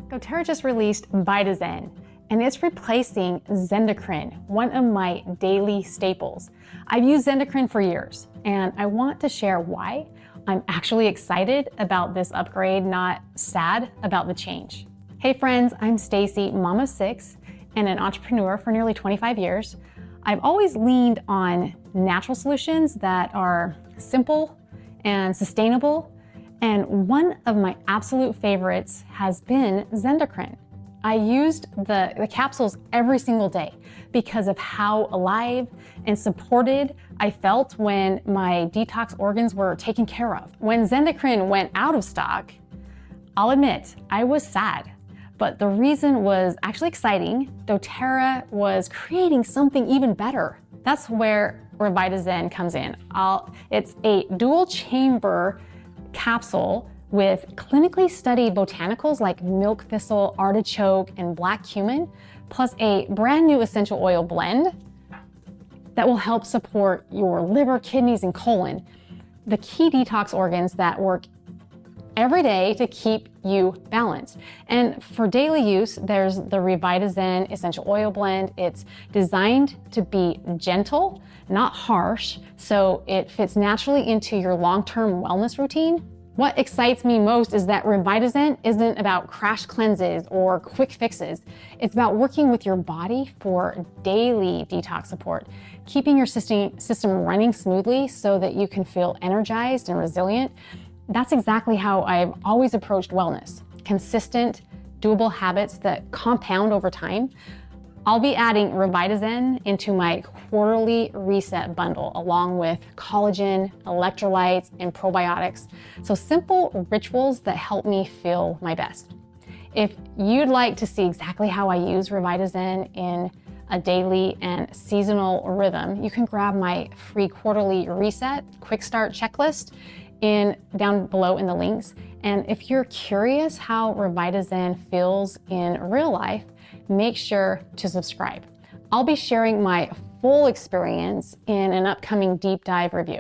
doTERRA just released RevitaZen, and it's replacing Zendocrine, one of my daily staples. I've used Zendocrine for years, and I want to share why I'm actually excited about this upgrade, not sad about the change. Hey friends, I'm Stacy, mom of 6, and an entrepreneur for nearly 25 years. I've always leaned on natural solutions that are simple and sustainable, and one of my absolute favorites has been Zendocrine. I used the capsules every single day because of how alive and supported I felt when my detox organs were taken care of. When Zendocrine went out of stock, I'll admit, I was sad. But the reason was actually exciting. doTERRA was creating something even better. That's where RevitaZen comes in. It's a dual chamber capsule with clinically studied botanicals like milk thistle, artichoke, and black cumin, plus a brand new essential oil blend that will help support your liver, kidneys, and colon, the key detox organs that work every day to keep you balanced. And for daily use, there's the RevitaZen essential oil blend. It's designed to be gentle, not harsh, so it fits naturally into your long-term wellness routine. What excites me most is that RevitaZen isn't about crash cleanses or quick fixes. It's about working with your body for daily detox support, keeping your system running smoothly so that you can feel energized and resilient. That's exactly how I've always approached wellness. Consistent, doable habits that compound over time. I'll be adding RevitaZen into my quarterly reset bundle along with collagen, electrolytes, and probiotics. So simple rituals that help me feel my best. If you'd like to see exactly how I use RevitaZen in a daily and seasonal rhythm, you can grab my free quarterly reset quick start checklist down below in the links. And if you're curious how RevitaZen feels in real life, make sure to subscribe. I'll be sharing my full experience in an upcoming deep dive review.